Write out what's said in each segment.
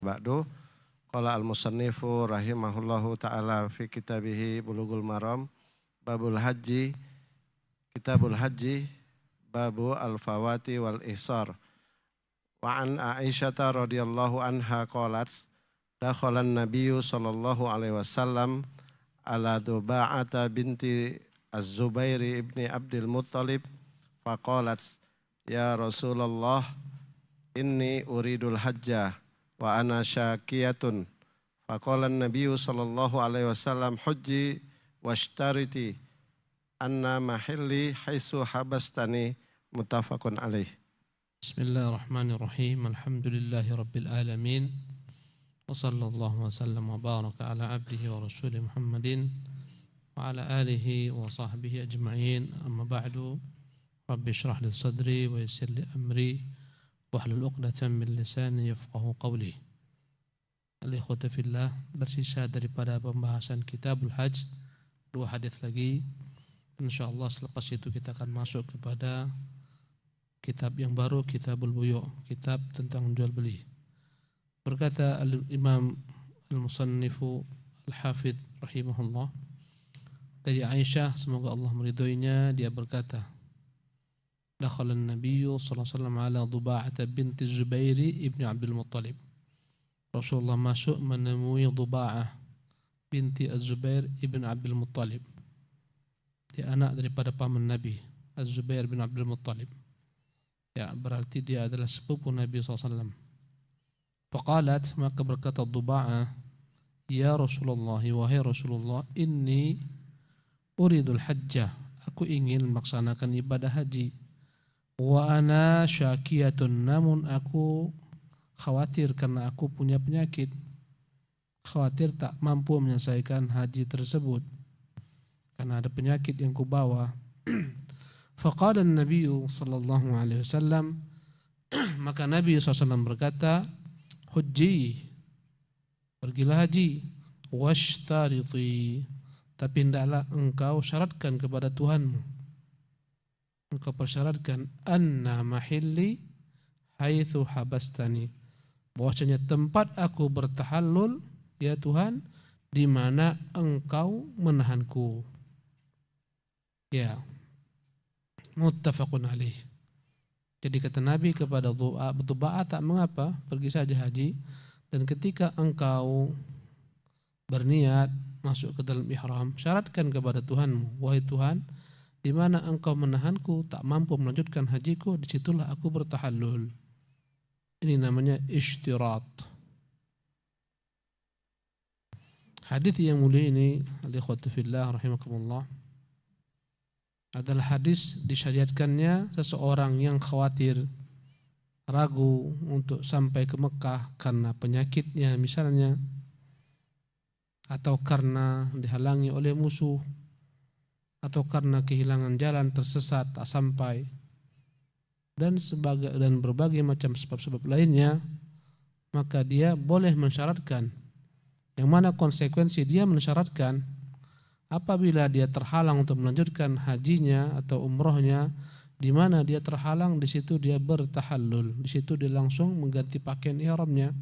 Ba'du, qala al-musannifu rahimahullahu ta'ala fi kitabihi Bulughul Maram, kitabul haji, babu al-fawati wal ihsar. Wa an Aisyata radhiyallahu anha qalat, dakhalan nabiyyu sallallahu alaihi wasallam ala Duba'ata binti Az-Zubairi ibni Abdul Muttalib faqalat, ya Rasulullah, inni uridul hajjah wa ana syakiyatun. Faqala an-nabiyyu sallallahu alaihi wasallam, hujji washtariti anna mahilli haitsu habastani, muttafaqun alaih. Bismillahirrahmanirrahim. Alhamdulillahi rabbil alamin. Wa sallallahu wa sallam wa baraka ala abdihi wa rasulih Muhammadin wa ala alihi wa sahbihi ajma'in. Amma ba'du. Rabbi shrah li sadri wa yassir li amri wahlul 'uqdatam min lisani yafqahu qawli. Al-ikhwata fillah, bersisa daripada pembahasan Kitabul Hajj, 2 hadis lagi. Insyaallah selepas itu kita akan masuk kepada kitab yang baru, Kitabul Buyu', kitab tentang jual beli. Berkata Al-Imam Al-Musannifu Al-Hafidh rahimahullah, dari Aisyah, semoga Allah meridhoinya, dia berkata, dakhalan nabiyyu sallallahu alaihi wasallam ala Duba'ata binti Zubairi ibni Abdul Muttalib. Rasulullah masuk menemui Duba'ah binti Az-Zubair ibn Abdul Muttalib. Dia anak daripada paman Nabi, Az-Zubair bin Abdul Muttalib. Ya, berarti dia adalah sepupu Nabi SAW. Faqalat, maka berkata Duba'ah, ya Rasulullah, wahai Rasulullah, inni uridul hajjah, aku ingin melaksanakan ibadah haji. Wa ana syakiyatun, namun aku khawatir karena aku punya penyakit. Khawatir tak mampu menyelesaikan haji tersebut karena ada penyakit yang kubawa. Faqala an-nabiy sallallahu alaihi wasallam, maka Nabi SAW berkata, hujji, pergilah haji, washtariti, tapi hendaklah engkau syaratkan kepada Tuhanmu, engkau persyaratkan, anna mahilli haitsu habastani, bahwasanya tempat aku bertahallul, ya Tuhan, di mana engkau menahanku. Ya, muttafaqun alaih. Jadi kata Nabi kepada Duba'ah, tak mengapa, pergi saja haji, dan ketika engkau berniat masuk ke dalam ihram, syaratkan kepada Tuhanmu, wahai Tuhan, di mana engkau menahanku, tak mampu melanjutkan hajiku, disitulah aku bertahallul. Ini namanya ishtirat. Hadis yang mulia ini, al-ikhwatu fillah rahimakumullah, adalah hadis disyariatkannya seseorang yang khawatir, ragu untuk sampai ke Mekah karena penyakitnya misalnya, atau karena dihalangi oleh musuh, atau karena kehilangan jalan, tersesat, tak sampai, dan berbagai macam sebab-sebab lainnya, maka dia boleh mensyaratkan, yang mana konsekuensi dia mensyaratkan apabila dia terhalang untuk melanjutkan hajinya atau umrohnya, di mana dia terhalang, di situ dia bertahallul, di situ dia langsung mengganti pakaian ihramnya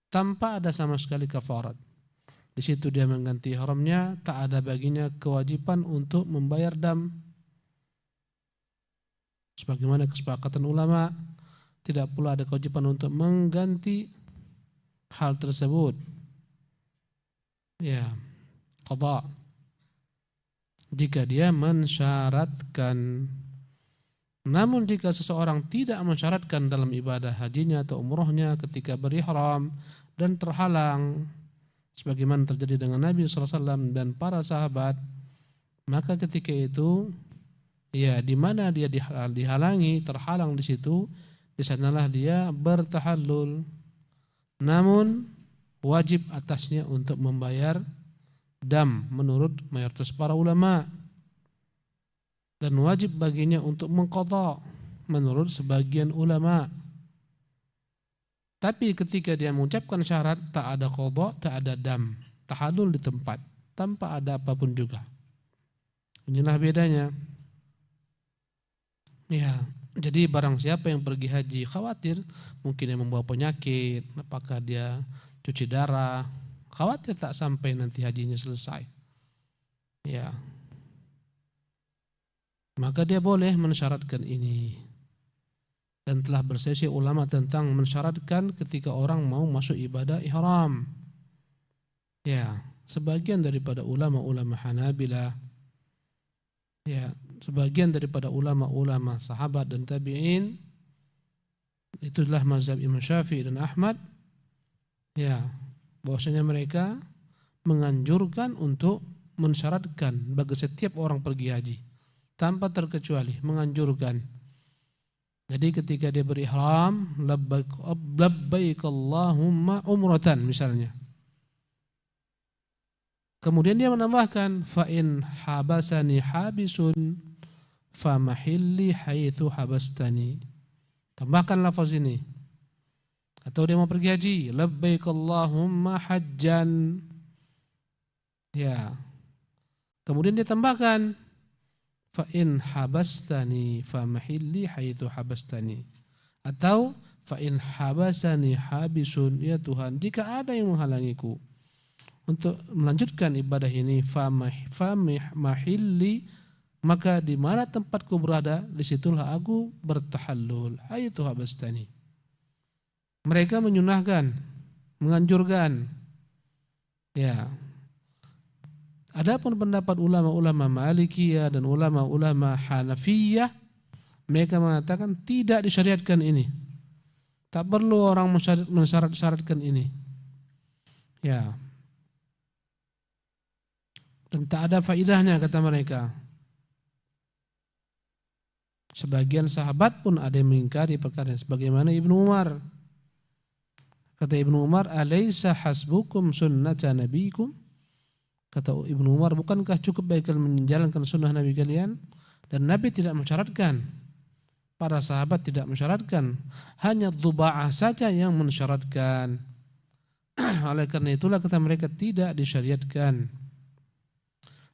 tanpa ada sama sekali kafarat. Di situ dia mengganti ihramnya, tak ada baginya kewajiban untuk membayar dam. Sebagaimana kesepakatan ulama, tidak pula ada kewajiban untuk mengganti hal tersebut. Ya, qada, jika dia mensyaratkan. Namun jika seseorang tidak mensyaratkan dalam ibadah hajinya atau umrohnya ketika berihram dan terhalang, sebagaimana terjadi dengan Nabi SAW dan para sahabat, maka ketika itu, ya, di mana dia dihalangi, terhalang di situ, di sanalah dia bertahallul. Namun wajib atasnya untuk membayar dam menurut mayoritas para ulama, dan wajib baginya untuk mengqadha menurut sebagian ulama. Tapi ketika dia mengucapkan syarat, tak ada qadha, tak ada dam, tahallul di tempat tanpa ada apapun juga. Inilah bedanya. Ya, Jadi barang siapa yang pergi haji khawatir mungkin yang membawa penyakit, apakah dia cuci darah, khawatir tak sampai nanti hajinya selesai. Ya, maka dia boleh mensyaratkan ini. Dan telah berselisih ulama tentang mensyaratkan ketika orang mau masuk ibadah ihram. Ya, sebagian daripada ulama-ulama Hanabilah, ya, sebagian daripada ulama-ulama sahabat dan tabi'in, itulah mazhab Imam Syafi'i dan Ahmad, ya, bahwasanya mereka menganjurkan untuk mensyaratkan bagi setiap orang pergi haji tanpa terkecuali, menganjurkan. Jadi ketika dia berihram, labbaik Allahumma umratan misalnya. Kemudian dia menambahkan fa in habasani habisun fa mahilli haitsu habastani. Tambahkan lafaz ini. Atau dia mau pergi haji, labbaik Allahumma hajjan. Ya. Kemudian dia tambahkan fa in habastani fa mahilli haitsu habastani. Atau fa in habasani habisun, ya Tuhan, jika ada yang menghalangiku untuk melanjutkan ibadah ini, fa mahilli, maka di mana tempatku berada, disitulah aku bertahallul haitsu habastani. Mereka menyunahkan, menganjurkan. Ya. Adapun pendapat ulama-ulama Malikiyah dan ulama-ulama Hanafiyah, mereka mengatakan tidak disyariatkan ini. Tak perlu orang mensyarat-syaratkan ini. Ya. Dan tak ada faedahnya kata mereka. Sebagian sahabat pun ada yang mengingkari perkara ini, sebagaimana Ibnu Umar. Kata Ibnu Umar, "Alaysa hasbukum sunnata nabikum?" Kata Ibnu Umar, bukankah cukup baik kalian menjalankan sunnah Nabi kalian? Dan Nabi tidak mensyaratkan. Para sahabat tidak mensyaratkan. Hanya Dhuba'ah saja yang mensyaratkan. Oleh karena itulah kata mereka tidak disyariatkan.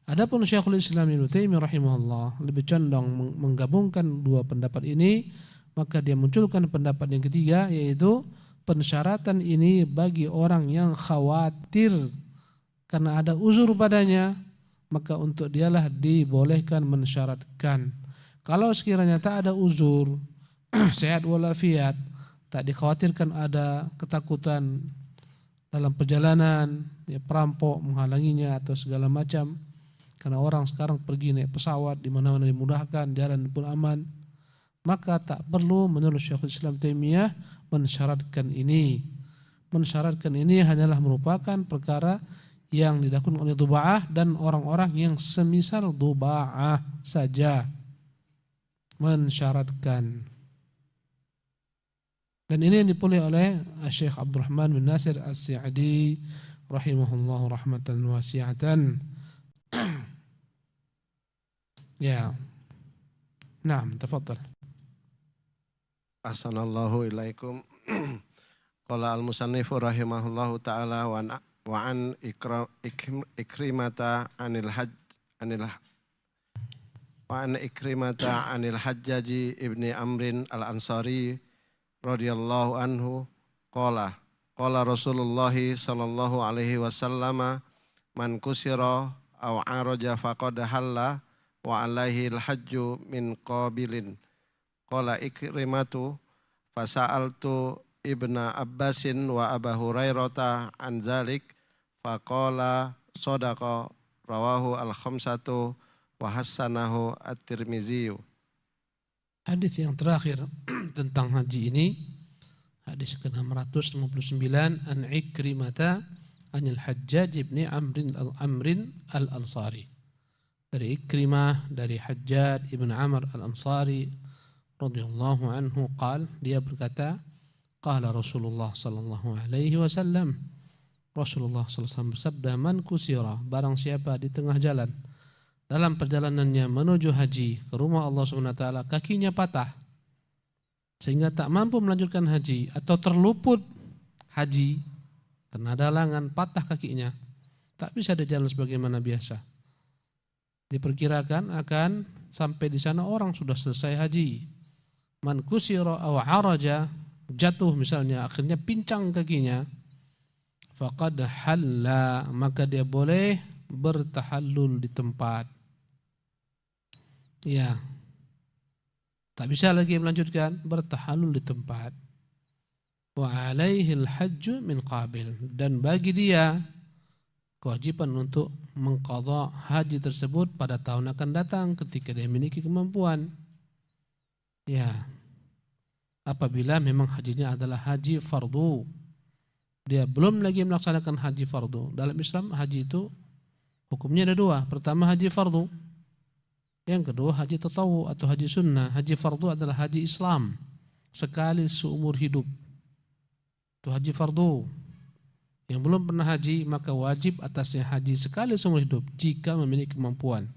Adapun Syekhul Islam Ibnu Taimiyah rahimahullah lebih condong menggabungkan dua pendapat ini, maka dia munculkan pendapat yang ketiga, yaitu pensyaratan ini bagi orang yang khawatir karena ada uzur padanya, maka untuk dialah dibolehkan mensyaratkan. Kalau sekiranya tak ada uzur, sehat walafiat, tak dikhawatirkan ada ketakutan dalam perjalanan, ya, perampok menghalanginya atau segala macam, karena orang sekarang pergi naik pesawat di mana-mana dimudahkan, jalan pun aman, maka tak perlu menurut Syekhul Islam Taimiyah mensyaratkan ini. Mensyaratkan ini hanyalah merupakan perkara yang dilakukan oleh Dhuba'ah dan orang-orang yang semisal Dhuba'ah saja mensyaratkan. Dan ini yang dipilih oleh Syekh Abdurrahman bin Nasir As-Sa'di rahimahullah rahmatan wasi'atan. Ya. Naam, tafadhal. Ahsanallahu ilaikum. Qala al-musannifu rahimahullahu ta'ala wa an ikrimata anil Hajjaji ibni Amrin al-Ansari radhiyallahu anhu qala Rasulullah sallallahu alaihi wasallam man kusira aw araja faqad halla wa alaihi al-hajju min qabilin. Qala Ikrimatu fasa'altu Ibna Abbasin wa Aba Hurairata an zalik faqala sadaqa rawahu al-khamsatu wa hassanahu at-Tirmizi. Hadis yang terakhir tentang haji ini, hadis ke-659, an Ikrimata anil Hajjaj ibni Amrin al-Ansari. Dari Ikrimah, dari Hajjaj ibn Amr al-Ansari radhiyallahu anhu dia berkata, qala Rasulullah sallallahu alaihi wasallam, Rasulullah sallallahu alaihi wasallam bersabda, man kusira, barang siapa di tengah jalan dalam perjalanannya menuju haji ke rumah Allah Subhanahu wa taala kakinya patah sehingga tak mampu melanjutkan haji atau terluput haji karena ada halangan, patah kakinya, tak bisa dia jalan sebagaimana biasa. Diperkirakan akan sampai di sana orang sudah selesai haji. man kusira aw araja, jatuh misalnya akhirnya pincang kakinya, faqad halla, maka dia boleh bertahallul di tempat. Ya, tak bisa lagi melanjutkan, bertahallul di tempat. Wa alaihil hajju min qabil, dan bagi dia kewajiban untuk mengqadha haji tersebut pada tahun akan datang ketika dia memiliki kemampuan. Ya, apabila memang hajinya adalah haji fardu, dia belum lagi melaksanakan haji fardu. Dalam Islam haji itu hukumnya ada dua. Pertama haji fardu, yang kedua haji tatawu atau haji sunnah. Haji fardu adalah haji Islam sekali seumur hidup, itu haji fardu. Yang belum pernah haji maka wajib atasnya haji sekali seumur hidup jika memiliki kemampuan.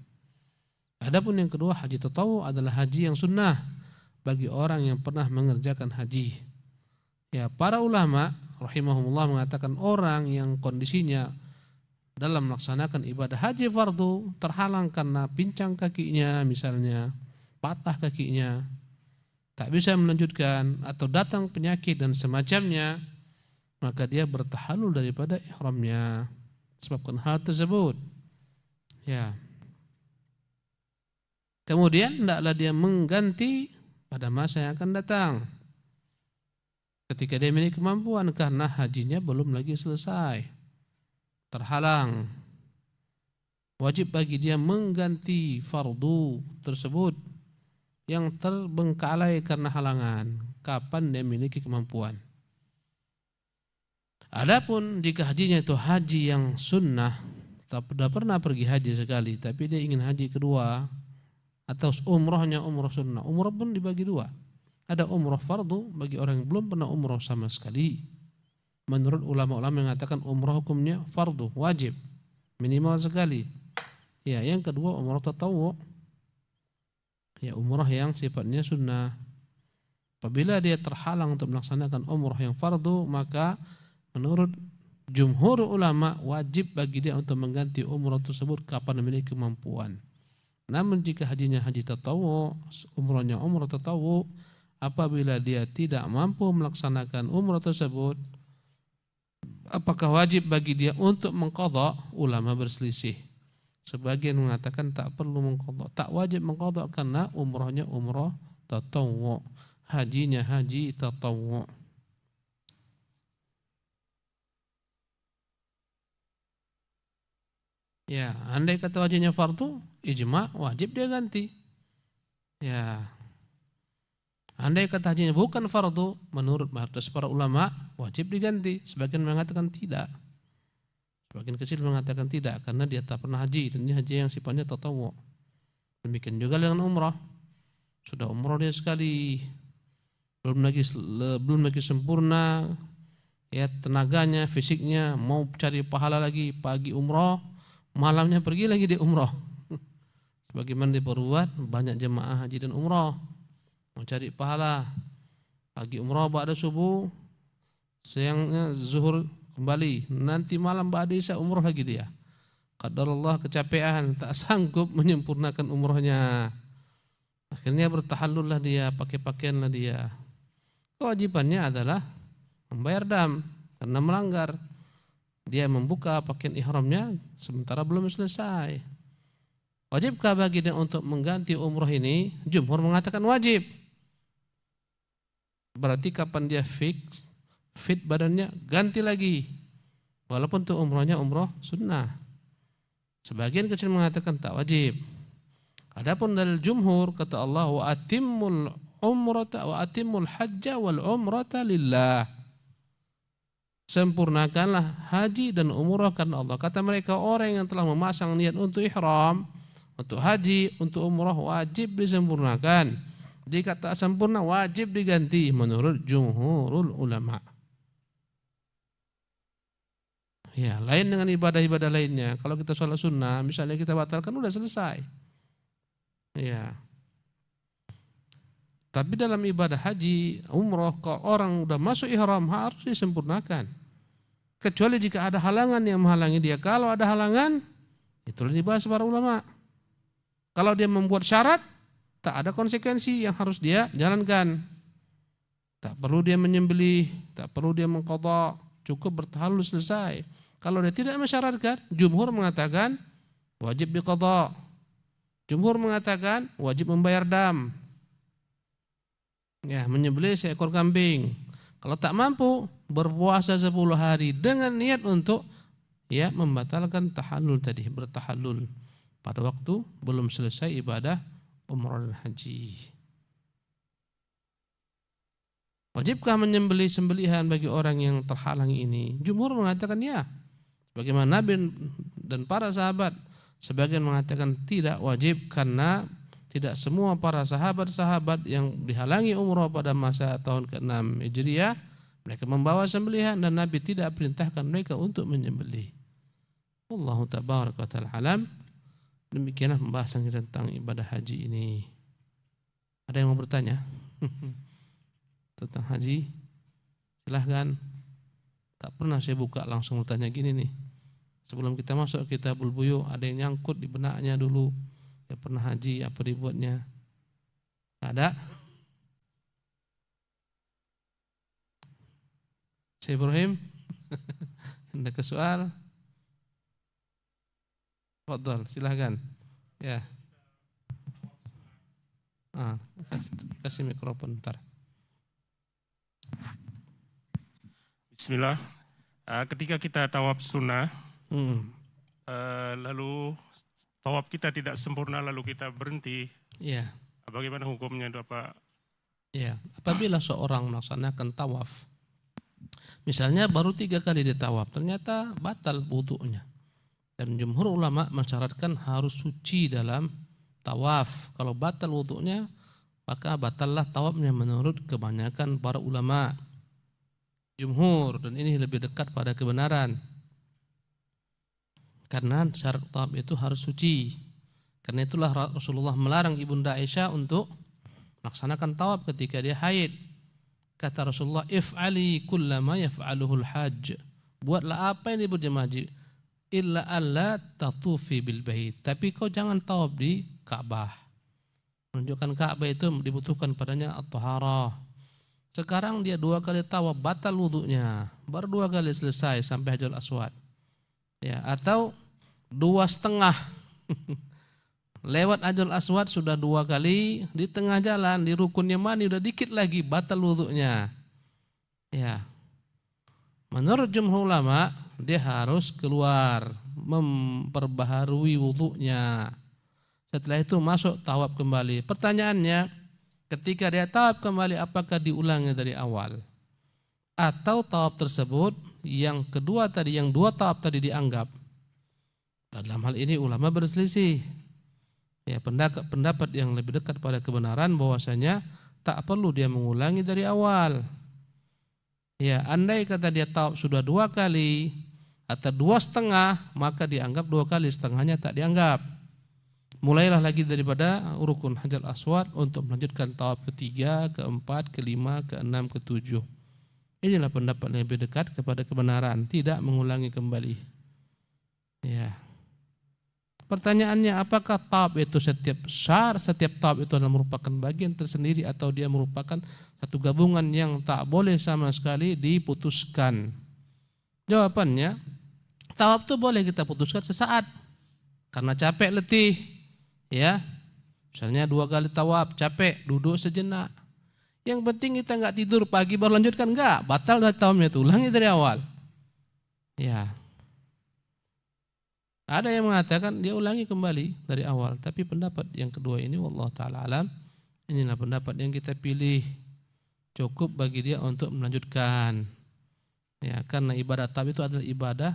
Adapun yang kedua haji tatawu adalah haji yang sunnah bagi orang yang pernah mengerjakan haji. Ya, para ulama rahimahumullah mengatakan orang yang kondisinya dalam melaksanakan ibadah haji fardu terhalang karena pincang kakinya misalnya, patah kakinya, tak bisa melanjutkan atau datang penyakit dan semacamnya, maka dia bertahallul daripada ihramnya sebabkan hal tersebut. Ya. Kemudian hendaklah dia mengganti pada masa yang akan datang ketika dia memiliki kemampuan, karena hajinya belum lagi selesai, terhalang. Wajib bagi dia mengganti fardu tersebut yang terbengkalai karena halangan kapan dia memiliki kemampuan. Adapun jika hajinya itu haji yang sunnah, sudah pernah pergi haji sekali tapi dia ingin haji kedua, atau umrohnya umroh sunnah, umroh pun dibagi dua. Ada umroh fardu bagi orang yang belum pernah umroh sama sekali. Menurut ulama-ulama yang mengatakan umroh hukumnya fardu, wajib, minimal sekali. Ya, yang kedua umroh tatawu, ya umroh yang sifatnya sunnah. Apabila dia terhalang untuk melaksanakan umroh yang fardu, maka menurut jumhur ulama wajib bagi dia untuk mengganti umroh tersebut kapan memiliki kemampuan. Namun jika hajinya haji tatawu, umrohnya umroh tatawu, apabila dia tidak mampu melaksanakan umroh tersebut, apakah wajib bagi dia untuk mengqadha? Ulama berselisih. Sebagian mengatakan tak perlu mengqadha, tak wajib mengqadha karena umrohnya umroh tatawu, hajinya haji tatawu. Ya, andai kata wajibnya fardu, ijma wajib dia ganti. Ya, andai kata hajinya bukan fardu, menurut mayoritas para ulama wajib diganti. Sebagian mengatakan tidak, sebagian kecil mengatakan tidak karena dia tak pernah haji dan ini haji yang sifatnya tatawu. Demikian juga dengan umrah, sudah umrah dia sekali, belum lagi sempurna ya tenaganya, fisiknya, mau cari pahala lagi, pagi umrah, malamnya pergi lagi di umrah. Sebagaimana diperbuat banyak jemaah haji dan umrah, mau cari pahala, pagi umrah ba'da subuh, siangnya zuhur kembali, nanti malam ba'da isya umrah lagi dia. Qadarullah kecapean, tak sanggup menyempurnakan umrahnya, akhirnya bertahallullah dia, pakai pakaianlah dia. Kewajibannya adalah membayar dam karena melanggar. Dia membuka pakaian ihramnya sementara belum selesai. Wajibkah bagi dia untuk mengganti umrah ini? Jumhur mengatakan wajib. Berarti kapan dia fit badannya, ganti lagi. Walaupun itu umrahnya umrah sunnah. Sebagian kecil mengatakan tak wajib. Adapun dalil jumhur kata Allah wa atimmul umrata wa atimmul hajja wal umrata lillah. Sempurnakanlah haji dan umrah karena Allah. Kata mereka orang yang telah memasang niat untuk ihram, untuk haji, untuk umrah wajib disempurnakan. Jika tak sempurna wajib diganti menurut jumhurul ulama. Ya, lain dengan ibadah-ibadah lainnya. Kalau kita sholat sunnah, misalnya kita batalkan udah selesai. Ya. Tapi dalam ibadah haji, umrah, kalau orang udah masuk ihram harus disempurnakan. Kecuali jika ada halangan yang menghalangi dia. Kalau ada halangan, itulah dibahas para ulama. Kalau dia membuat syarat, Tak ada konsekuensi yang harus dia jalankan. Tak perlu dia menyembelih, tak perlu dia mengqadha, cukup bertahallul selesai. Kalau dia tidak mensyaratkan, jumhur mengatakan wajib diqadha. Jumhur mengatakan wajib membayar dam. Ya, menyembelih seekor kambing. Kalau tak mampu, berpuasa 10 hari dengan niat untuk ya membatalkan tahallul tadi, bertahallul pada waktu belum selesai ibadah umrah dan haji. Wajibkah menyembelih sembelihan bagi orang yang terhalangi ini? Jumhur mengatakan ya. Bagaimana Nabi dan para sahabat. Sebagian mengatakan tidak wajib karena tidak semua para sahabat-sahabat yang dihalangi umrah pada masa tahun ke-6 Hijriah mereka membawa sembelihan dan Nabi tidak perintahkan mereka untuk menyembelih. Wallahu tabaraka wa ta'ala alam. Demikianlah pembahasan kita tentang ibadah haji ini. Ada yang mau bertanya tentang haji? Silahkan. Tak pernah saya buka langsung bertanya gini nih. Sebelum kita masuk Kitabul Buyu, ada yang nyangkut di benaknya dulu. Ya pernah haji, apa dibuatnya? Ada? Syekh Ibrahim? Ada ke soal? Fadhal, silahkan. Ya. Kasih mikrofon ntar. Bismillah. Ketika kita tawaf sunnah, lalu tawaf kita tidak sempurna, lalu kita berhenti. Ya. Bagaimana hukumnya itu, Pak? Ya, apabila seorang melaksanakan tawaf, misalnya baru 3 kali dia tawaf, ternyata batal wudunya. Dan jumhur ulama mensyaratkan harus suci dalam tawaf. Kalau batal wudunya, maka batallah tawafnya menurut kebanyakan para ulama. Jumhur, dan ini lebih dekat pada kebenaran. Karena syarat tawaf itu harus suci. Karena itulah Rasulullah melarang Ibunda Aisyah untuk melaksanakan tawaf ketika dia haid. Kata Rasulullah, if'ali kullama yaf'aluhul hajj. Buatlah apa yang disebut jemaah haji, illa alla tatufi bil bait. Tapi kau jangan tawaf di Ka'bah. Menunjukkan Ka'bah itu dibutuhkan padanya at-taharah. Sekarang dia 2 kali tawaf, batal wudunya. Baru 2 kali selesai sampai Hajarul Aswad. Ya, atau 2,5 lewat Hajarul Aswad sudah 2 kali, di tengah jalan di rukun Yamani udah dikit lagi batal wudunya. Ya. Menurut jumhur ulama dia harus keluar memperbaharui wudunya. Setelah itu masuk tawaf kembali. Pertanyaannya, ketika dia tawaf kembali apakah diulangi dari awal? Atau tawaf tersebut yang kedua tadi, yang 2 tawaf tadi dianggap? Dalam hal ini ulama berselisih. Ya, pendapat yang lebih dekat pada kebenaran bahwasanya tak perlu dia mengulangi dari awal. Ya, andai kata dia tawaf sudah 2 kali atau 2,5, maka dianggap 2 kali, setengahnya tak dianggap. Mulailah lagi daripada rukun Hajar Aswad untuk melanjutkan tawaf ke-3, ke-4, ke-5, ke-6, ke-7. Inilah pendapat yang lebih dekat kepada kebenaran, tidak mengulangi kembali. Ya. Pertanyaannya, apakah tawaf itu setiap tawaf itu adalah merupakan bagian tersendiri atau dia merupakan satu gabungan yang tak boleh sama sekali diputuskan? Jawabannya, tawaf itu boleh kita putuskan sesaat karena capek, letih. Ya, misalnya 2 kali tawaf, capek, duduk sejenak. Yang penting kita nggak tidur pagi baru lanjutkan, nggak, batal dah tawafnya itu, ulangi dari awal. Ya, ada yang mengatakan dia ulangi kembali dari awal, tapi pendapat yang kedua ini, wallahu taala alam, inilah pendapat yang kita pilih, cukup bagi dia untuk melanjutkan. Ya, karena ibadah tawaf itu adalah ibadah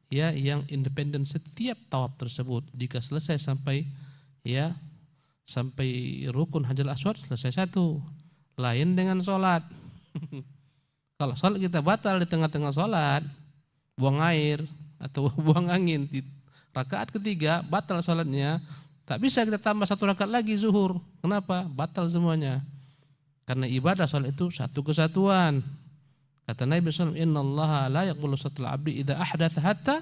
ya yang independen setiap tawaf tersebut. Jika selesai sampai rukun Hajar Aswad selesai 1. Lain dengan sholat. Kalau sholat kita batal di tengah-tengah sholat, buang air atau buang angin di rakaat ke-3 batal sholatnya, tak bisa kita tambah 1 rakaat lagi zuhur. Kenapa? Batal semuanya. Karena ibadah sholat itu satu kesatuan. Kata Nabi SAW, innallaha la yaqbalu salatal abdi idza ahdatsa hatta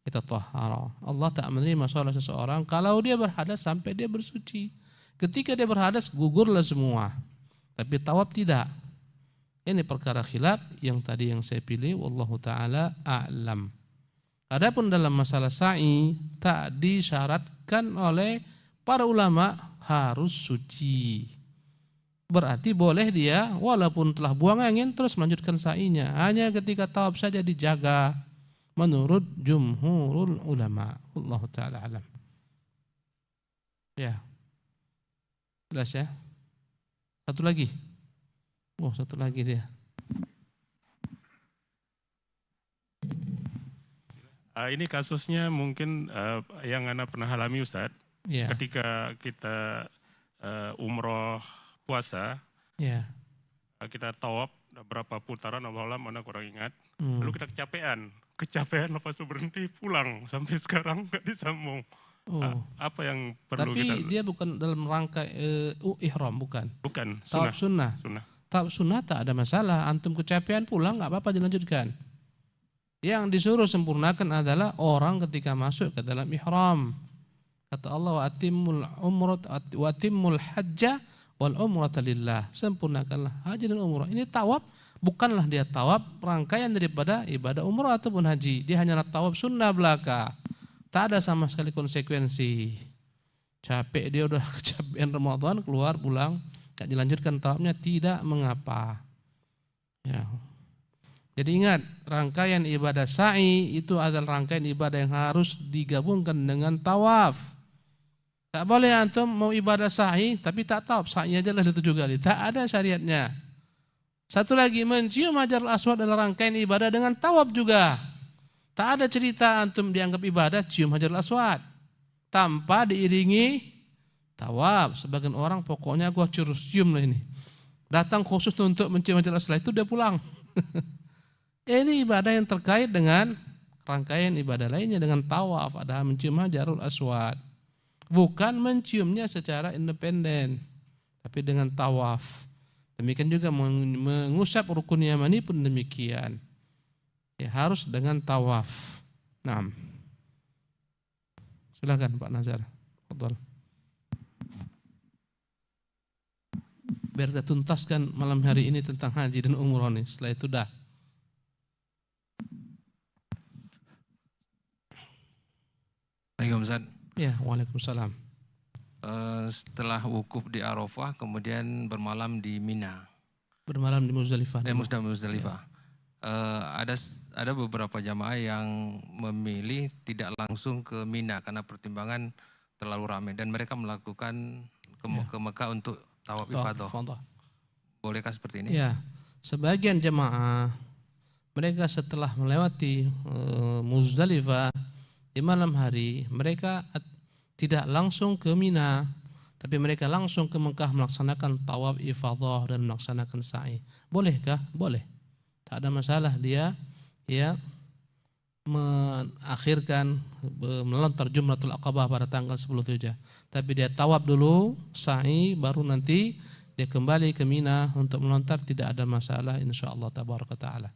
yatatahhara. Allah tak menerima sholat seseorang kalau dia berhadas sampai dia bersuci. Ketika dia berhadas gugurlah semua. Tapi tawaf tidak. Ini perkara khilaf yang tadi yang saya pilih, wallahu taala a'lam. Adapun dalam masalah sa'i tak disyaratkan oleh para ulama harus suci. Berarti boleh dia walaupun telah buang angin terus melanjutkan sa'inya. Hanya ketika tawaf saja dijaga menurut jumhurul ulama. Wallahu taala alam. Ya. Jelas ya? Satu lagi. Oh, satu lagi dia. Ini kasusnya mungkin yang Anda pernah alami Ustadz. Ya. Ketika kita umroh puasa, Ya. kita tawaf berapa putaran, Allah alam, mana kurang ingat. Hmm. Lalu kita kecapean lepas itu berhenti pulang sampai sekarang nggak disambung. Oh. Apa yang perlu Tapi kita? dia bukan dalam rangka ihram, bukan. Bukan Tawaf sunnah. sunnah. Tawaf sunnah tak ada masalah. Antum kecapean pulang nggak apa-apa dilanjutkan. Yang disuruh sempurnakan adalah orang ketika masuk ke dalam ihram. Kata Allah, wa atimmul hajja wal umrata lillah. Sempurnakanlah haji dan umrah. Ini tawaf bukanlah dia tawaf rangkaian daripada ibadah umrah ataupun haji. Dia hanyalah tawaf sunnah belaka. Tak ada sama sekali konsekuensi. Capek dia udah kecapean Ramadan keluar pulang enggak dilanjutkan tawafnya tidak mengapa. Ya. Jadi ingat, rangkaian ibadah sa'i itu adalah rangkaian ibadah yang harus digabungkan dengan tawaf. Tak boleh antum mau ibadah sa'i tapi tak tawaf, sa'i aja lah 7 kali. Tak ada syariatnya. Satu lagi, mencium Hajarul Aswad adalah rangkaian ibadah dengan tawaf juga. Tak ada cerita antum dianggap ibadah cium Hajarul Aswad tanpa diiringi tawaf. Sebagian orang pokoknya gua curus cium lah ini. Datang khusus untuk mencium Hajarul Aswad itu dia pulang. Ini ibadah yang terkait dengan rangkaian ibadah lainnya dengan tawaf, ada mencium Hajarul Aswad. Bukan menciumnya secara independen, tapi dengan tawaf. Demikian juga mengusap rukun yamani pun demikian. Ya, harus dengan tawaf. Naam. Silakan Pak Nazar. Fadhal. Biar kita tuntaskan malam hari ini tentang haji dan umroh nih. Setelah itu dah. Assalamualaikum Ustaz. Ya, waalaikumsalam. Setelah wukuf di Arafah kemudian bermalam di Mina. Bermalam di Muzdalifah. Muzdalifah. Ada beberapa jamaah yang memilih tidak langsung ke Mina karena pertimbangan terlalu ramai dan mereka melakukan ke Mekah untuk tawaf ifadah. Bolehkah seperti ini? Ya, sebagian jamaah mereka setelah melewati Muzdalifah di malam hari mereka tidak langsung ke Mina, tapi mereka langsung ke Mekah melaksanakan tawaf ifadah dan melaksanakan sa'i. Bolehkah? Boleh. Tak ada masalah dia mengakhirkan melontar Jumratul Aqabah pada tanggal 10 Dzulhijjah. Tapi dia tawaf dulu, sa'i, baru nanti dia kembali ke Mina untuk melontar, tidak ada masalah insyaallah tabaraka taala.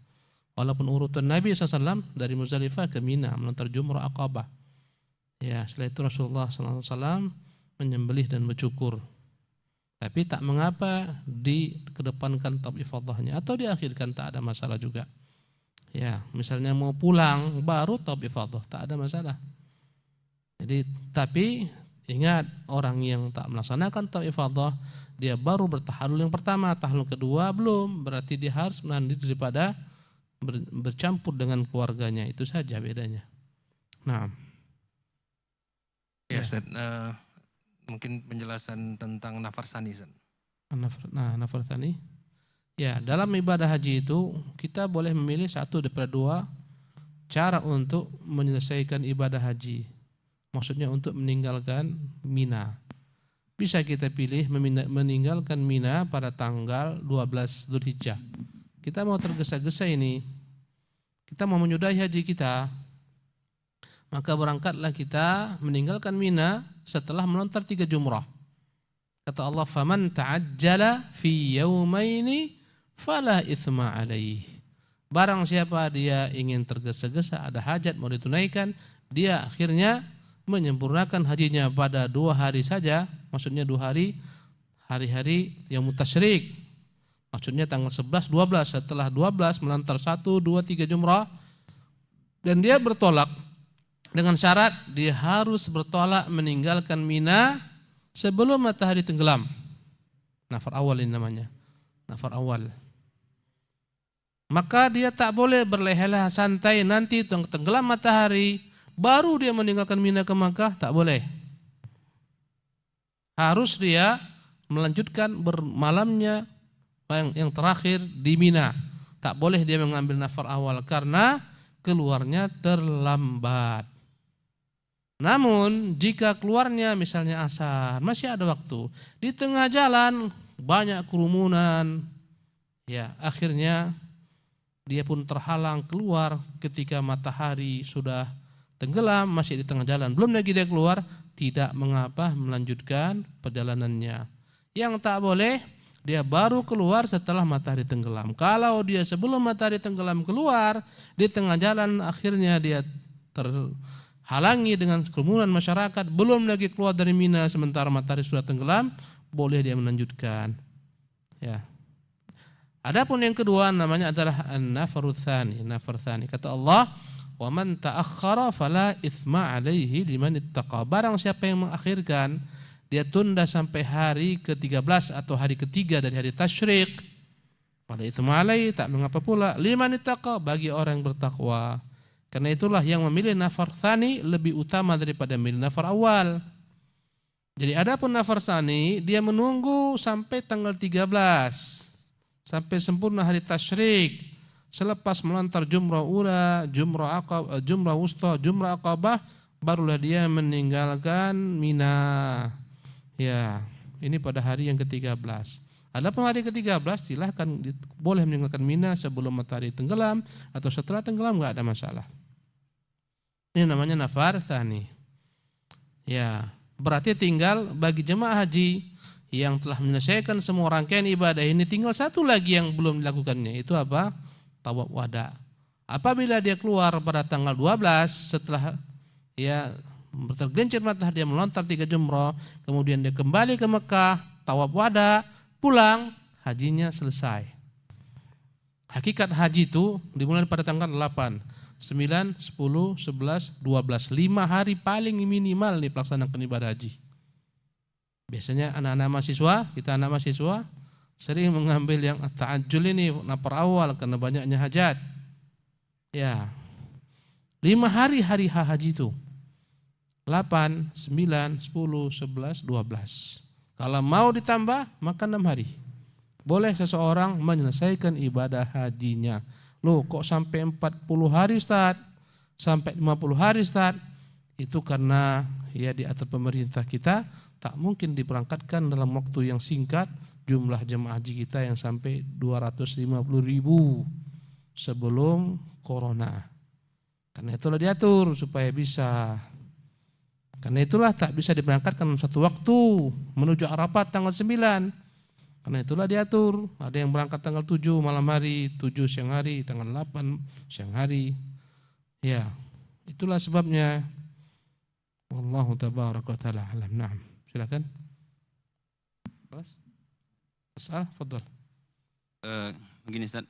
Walaupun urutan Nabi SAW dari Muzdalifah ke Mina melontar Jumrah Aqabah. Ya, setelah itu Rasulullah SAW menyembelih dan bercukur. Tapi tak mengapa dikedepankan tawaf ifadahnya atau diakhirkan, tak ada masalah juga. Ya, misalnya mau pulang baru tawaf ifadah, tak ada masalah. Jadi, tapi ingat, orang yang tak melaksanakan tawaf ifadah dia baru bertahalul yang pertama, tahalul kedua belum, berarti dia harus menahan diri daripada bercampur dengan keluarganya, itu saja bedanya. Nah, ya Ustaz, mungkin penjelasan tentang nafar sani. Nafar sani. Ya, dalam ibadah haji itu kita boleh memilih satu daripada dua cara untuk menyelesaikan ibadah haji. Maksudnya untuk meninggalkan Mina. Bisa kita pilih meninggalkan Mina pada tanggal 12 Dzulhijjah. Kita mau tergesa-gesa ini, kita mau menyudahi haji kita, maka berangkatlah kita meninggalkan Mina setelah melontar 3 jumrah. Kata Allah, "Faman ta'ajjala fi yaumaini fala itsma alaih." Barang siapa dia ingin tergesa-gesa, ada hajat mau ditunaikan, dia akhirnya menyempurnakan hajinya pada 2 hari saja, maksudnya 2 hari, hari-hari yang mutasyrik. Maksudnya tanggal 11, 12, setelah 12 melantar 1, 2, 3 jumrah. Dan dia bertolak dengan syarat dia harus bertolak meninggalkan Mina sebelum matahari tenggelam. Nafar awal ini namanya, nafar awal. Maka dia tak boleh berleha-leha santai nanti tenggelam matahari baru dia meninggalkan Mina ke Makkah, tak boleh. Harus dia melanjutkan bermalamnya yang terakhir di Mina. Tak boleh dia mengambil nafar awal karena keluarnya terlambat. Namun jika keluarnya misalnya asar, masih ada waktu. Di tengah jalan banyak kerumunan. Ya, akhirnya dia pun terhalang keluar ketika matahari sudah tenggelam, masih di tengah jalan. Belum lagi dia keluar, tidak mengapa melanjutkan perjalanannya. Yang tak boleh, dia baru keluar setelah matahari tenggelam. Kalau dia sebelum matahari tenggelam keluar, di tengah jalan akhirnya dia terhalangi dengan kerumunan masyarakat, belum lagi keluar dari Mina sementara matahari sudah tenggelam, boleh dia melanjutkan. Ya. Adapun yang kedua namanya adalah an-nafaru tsani, nafar tsani. Kata Allah, "Wa man ta'akhkhara fala itsma 'alaihi liman ittaqa." Barang siapa yang mengakhirkan, dia tunda sampai hari ke-13 atau hari ketiga dari hari tasyrik, fala itsma 'alaihi, tak mengapa pula, liman ittaqa, bagi orang yang bertakwa. Karena itulah yang memilih nafar tsani lebih utama daripada memilih nafar awal. Jadi adapun nafar tsani, dia menunggu sampai tanggal 13. Sampai sempurna hari tasyrik, selepas melontar jumrah ula, jumrah aqabah, jumrah wusta, jumrah aqabah, barulah dia meninggalkan Mina. Ya, ini pada hari yang ke-13. Adapun hari ke-13 silahkan boleh meninggalkan Mina sebelum matahari tenggelam atau setelah tenggelam, enggak ada masalah. Ini namanya nafar tsani. Ya, berarti tinggal bagi jemaah haji yang telah menyelesaikan semua rangkaian ibadah ini, tinggal satu lagi yang belum dilakukannya, itu apa? Tawaf wada. Apabila dia keluar pada tanggal 12 setelah ya tergelincir matahari, dia melontar 3 jumrah, kemudian dia kembali ke Mekah, tawaf wada, pulang, hajinya selesai. Hakikat haji itu dimulai pada tanggal 8, 9, 10, 11, 12, 5 hari paling minimal nih pelaksanaan ibadah haji. Biasanya anak-anak mahasiswa, kita anak mahasiswa sering mengambil yang ta'ajjul ini nafar awal karena banyaknya hajat. Ya, 5 hari haji itu. 8, 9, 10, 11, 12. Kalau mau ditambah maka 6 hari. Boleh seseorang menyelesaikan ibadah hajinya. Loh, kok sampai 40 hari Ustaz? Sampai 50 hari Ustaz? Itu karena ya diatur pemerintah kita tak mungkin diberangkatkan dalam waktu yang singkat jumlah jemaah haji kita yang sampai 250.000 sebelum corona. Karena itulah diatur supaya bisa. Karena itulah tak bisa diberangkatkan dalam satu waktu menuju Arafat tanggal 9. Karena itulah diatur. Ada yang berangkat tanggal 7 malam hari, 7 siang hari, tanggal 8 siang hari. Ya, itulah sebabnya. Wallahu tabaraka wa ta'ala alam. Naam. Silakan. Soal, fadhal. Begini Ustaz,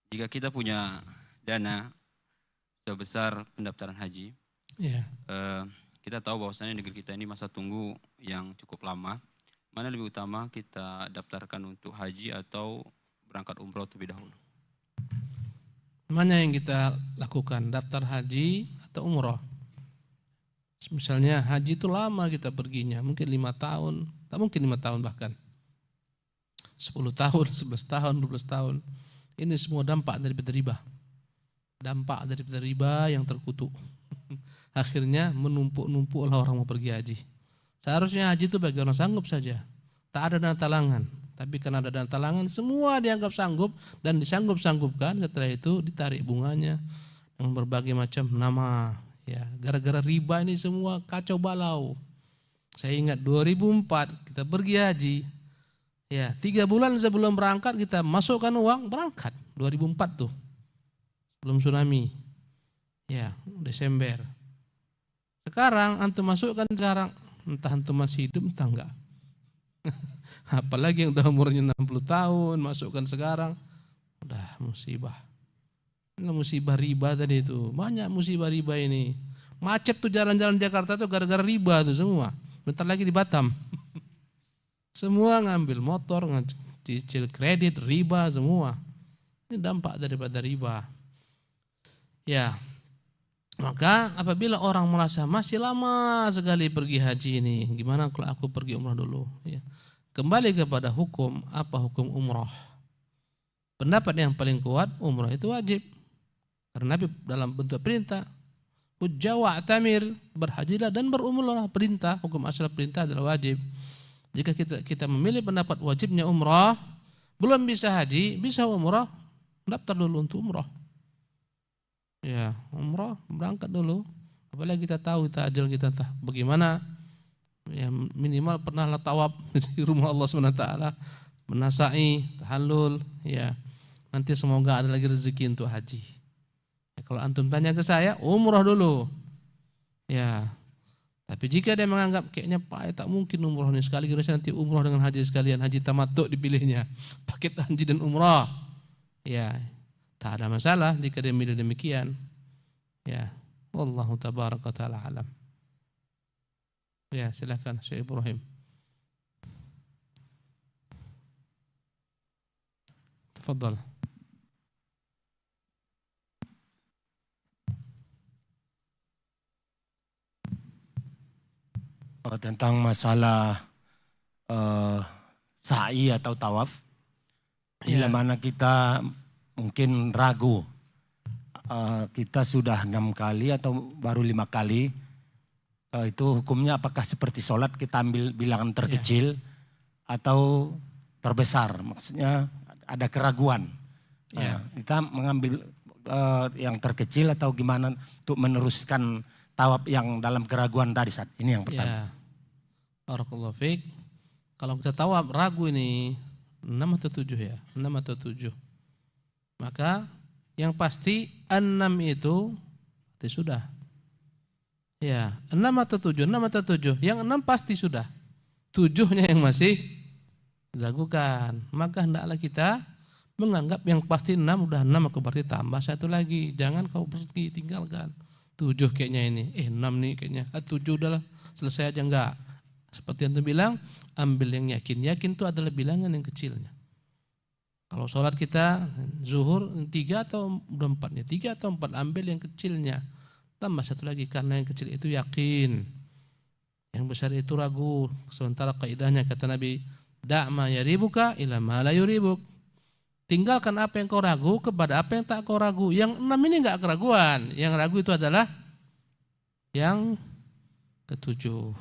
jika kita punya dana sebesar pendaftaran haji, Ya. Kita tahu bahwasanya negeri kita ini masa tunggu yang cukup lama. Mana lebih utama kita daftarkan untuk haji atau berangkat umroh terlebih dahulu? Mana yang kita lakukan, daftar haji atau umroh? Misalnya haji itu lama kita perginya, mungkin 5 tahun, tak mungkin 5 tahun bahkan 10 tahun, 11 tahun, 12 tahun. Ini semua dampak dari riba. Dampak dari riba yang terkutuk. Akhirnya menumpuk-numpuklah orang mau pergi haji. Seharusnya haji itu bagi orang sanggup saja. Tak ada dana talangan. Tapi karena ada dana talangan, semua dianggap sanggup dan disanggup-sanggupkan. Setelah itu ditarik bunganya yang berbagai macam nama. Ya, gara-gara riba ini semua kacau balau. Saya ingat 2004 kita pergi haji. Ya, 3 bulan sebelum berangkat kita masukkan uang, berangkat. 2004 tuh. Sebelum tsunami. Ya, Desember. Sekarang antum masukkan sekarang entah antum masih hidup entah enggak. Apalagi yang udah umurnya 60 tahun, masukkan sekarang, udah musibah. Ini musibah riba tadi itu, banyak musibah riba ini. Macet tuh jalan-jalan Jakarta tuh gara-gara riba tuh semua. Bentar lagi di Batam. Semua ngambil motor, cicil kredit, riba semua. Ini dampak daripada riba. Ya, maka apabila orang merasa masih lama sekali pergi haji ini, gimana kalau aku pergi umrah dulu? Ya. Kembali kepada hukum, apa hukum umrah? Pendapat yang paling kuat, umrah itu wajib. Karena Nabi dalam bentuk perintah, hujjah wa'tamir, berhajilah dan berumrah, perintah, hukum asal perintah adalah wajib. Jika kita memilih pendapat wajibnya umrah, belum bisa haji, bisa umrah, daftar dulu untuk umrah. Ya, umrah berangkat dulu. Apalagi kita tahu ajal kita bagaimana. Ya, minimal pernahlah tawaf di rumah Allah SWT, pernah sa'i, tahallul, ya. Nanti semoga ada lagi rezeki untuk haji. Ya, kalau antum tanya ke saya, umrah dulu. Ya. Tapi jika dia menganggap kayaknya Pak tak mungkin umrah ini sekali, kira nanti umrah dengan haji sekalian, haji tamattu dipilihnya, paket haji dan umrah. Ya, tak ada masalah jika dia milih demikian. Ya, wallahu tabaraka taala alam. Ya, silakan Syekh Ibrahim. Tafadhal. Tentang masalah sa'i atau tawaf, bila mana kita mungkin ragu, kita sudah 6 kali atau baru 5 kali, itu hukumnya apakah seperti sholat kita ambil bilangan terkecil atau terbesar, maksudnya ada keraguan. Kita mengambil yang terkecil atau gimana untuk meneruskan tawaf yang dalam keraguan tadi saat ini yang pertama. Ya. Barakallahu fiik. Kalau kita tawaf ragu ini 6 atau 7 ya, 6 atau 7. Maka yang pasti 6 itu sudah. Ya, 6 atau 7, 6 atau 7. Yang 6 pasti sudah. 7-nya yang masih diragukan. Maka hendaklah kita menganggap yang pasti 6 udah 6, maka berarti tambah 1 lagi. Jangan kau pergi tinggalkan. 7 kayaknya ini. 6 nih kayaknya. 7 udahlah, selesai aja enggak. Seperti yang tu bilang, ambil yang yakin. Yakin itu adalah bilangan yang kecilnya. Kalau sholat kita zuhur 3 atau udah 4 nih, 3 atau 4, ambil yang kecilnya. Tambah 1 lagi karena yang kecil itu yakin. Yang besar itu ragu. Sementara kaidahnya kata Nabi, da'ma yaribuka ila ma la yuribuk. Tinggalkan apa yang kau ragu kepada apa yang tak kau ragu. Yang 6 ini enggak keraguan. Yang ragu itu adalah yang ke-7.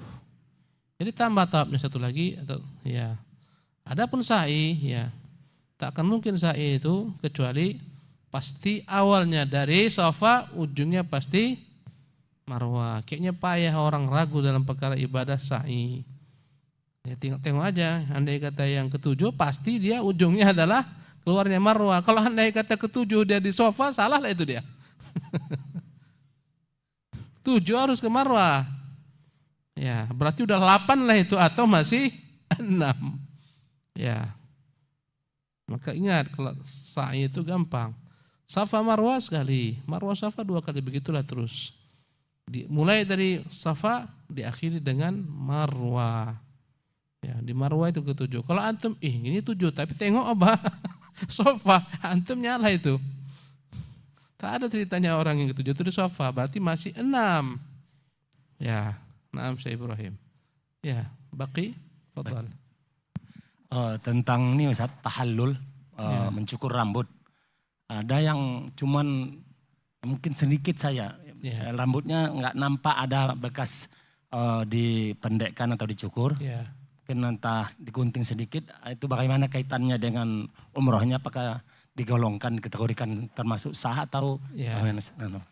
Jadi tambah tahapnya 1 lagi atau ya. Adapun sa'i ya, tak akan mungkin sa'i itu kecuali pasti awalnya dari Safa, ujungnya pasti Marwah. Kayaknya payah orang ragu dalam perkara ibadah sa'i. Ya tengok aja, andai kata yang ke-7 pasti dia ujungnya adalah keluarnya Marwah. Kalau andai kata ke-7 dia di Safa, salah lah itu dia. 7 harus ke Marwah. Ya, berarti udah 8 lah itu atau masih 6. Ya. Maka ingat kalau sa'i itu gampang. Safa Marwah sekali, Marwah Safa 2 kali, begitulah terus. Mulai dari Safa diakhiri dengan Marwah. Ya, di Marwah itu ke-7. Kalau antum ini 7 tapi tengok apa? Safa, antum nyala itu. Tak ada ceritanya orang yang ke-7 itu di Safa, berarti masih 6. Ya, naam Syekh Ibrahim. Ya, baqi, fadhal. Tentang ini Ustaz, tahallul, mencukur rambut. Ada yang cuman mungkin sedikit saya, rambutnya nggak nampak ada bekas dipendekkan atau dicukur. Mungkin entah digunting sedikit, itu bagaimana kaitannya dengan umrohnya, apakah digolongkan, dikategorikan termasuk sah atau bagaimana?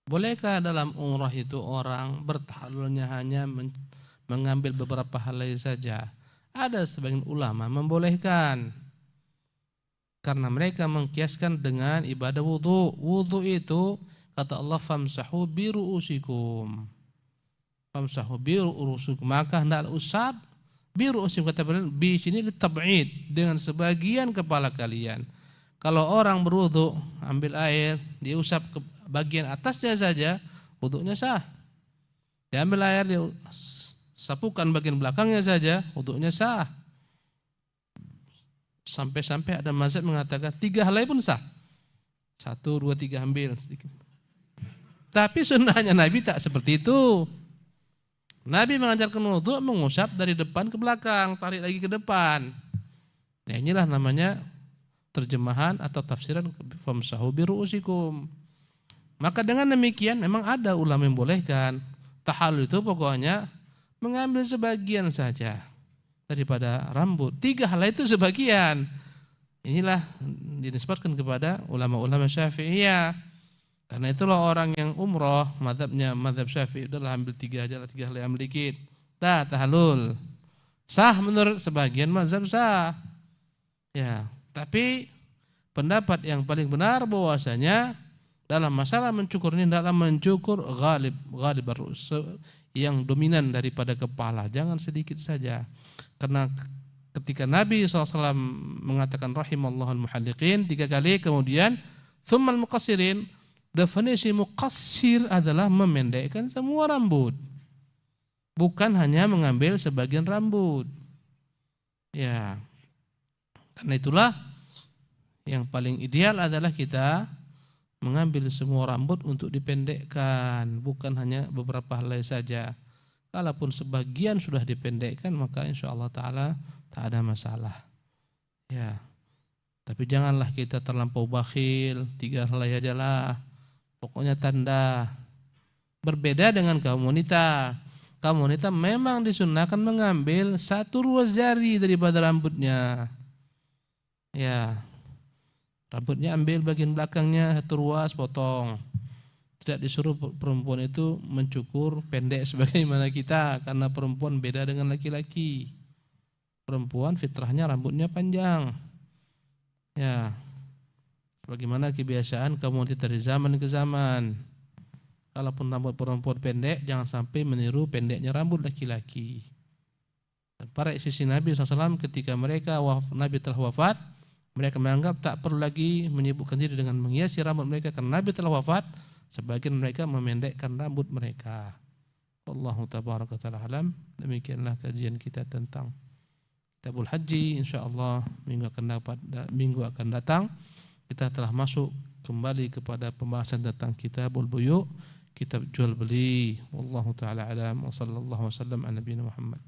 Bolehkah dalam umrah itu orang bertahallulnya hanya mengambil beberapa helai saja? Ada sebagian ulama membolehkan. Karena mereka mengkiaskan dengan ibadah wudu. Wudu itu kata Allah famsahu biru'usikum. famsahu bi ru'usikum, maka hendaklah usap bi ru'usikum, kata beliau bi sini litab'id, dengan sebagian kepala kalian. Kalau orang berwudu ambil air diusap ke bagian atasnya saja, wudunya sah. Diambil air disapukan bagian belakangnya saja, wudunya sah. Sampai-sampai ada mazhab mengatakan 3 helai pun sah. 1, 2, 3 ambil sedikit. Tapi sunnahnya Nabi tak seperti itu. Nabi mengajarkan wudu mengusap dari depan ke belakang, tarik lagi ke depan. Nah, inilah namanya terjemahan atau tafsiran famsahu bi ru'usikum. Maka dengan demikian memang ada ulama yang bolehkan. Tahallul itu pokoknya mengambil sebagian saja daripada rambut. 3 helai itu sebagian. Inilah dinisbatkan kepada ulama-ulama Syafi'iyah. Karena itulah orang yang umroh, mazhab Syafi'i, udahlah ambil 3 aja lah, 3 helai ambil dikit. Tahallul. Sah menurut sebagian mazhab sah. Ya, tapi pendapat yang paling benar bahwasanya dalam masalah mencukur ini dalam mencukur ghalib yang dominan daripada kepala, jangan sedikit saja. Karena ketika Nabi SAW mengatakan rahimallahul muhalliqin 3 kali, kemudian tsummal muqassirin, definisi muqassir adalah memendekkan semua rambut, bukan hanya mengambil sebagian rambut. Ya, karena itulah yang paling ideal adalah kita mengambil semua rambut untuk dipendekkan, bukan hanya beberapa helai saja. Kalaupun sebagian sudah dipendekkan, maka insya Allah Ta'ala tak ada masalah. Ya, tapi janganlah kita terlampau bakhil, 3 helai aja lah. Pokoknya tanda. Berbeda dengan kaum wanita. Kaum wanita memang disunahkan mengambil 1 ruas jari daripada rambutnya. Ya, rambutnya ambil bagian belakangnya 1 ruas, potong. Tidak disuruh perempuan itu mencukur pendek sebagaimana kita, karena perempuan beda dengan laki-laki. Perempuan fitrahnya rambutnya panjang. Ya, bagaimana kebiasaan kaum wanita dari zaman ke zaman. Kalaupun rambut perempuan pendek, jangan sampai meniru pendeknya rambut laki-laki. Dan para istri Nabi SAW ketika Nabi telah wafat, mereka menganggap tak perlu lagi menyibukkan diri dengan menghiasi rambut mereka karena Nabi telah wafat. Sebagian mereka memendekkan rambut mereka. Wallahu tabaraka ta'ala alam. Demikianlah kajian kita tentang Kitabul Haji. InsyaAllah minggu akan datang kita telah masuk kembali kepada pembahasan tentang Kitabul Buyu', kitab jual beli. Wallahu ta'ala alam. Wa sallallahu wasallam ala nabiyina Muhammad.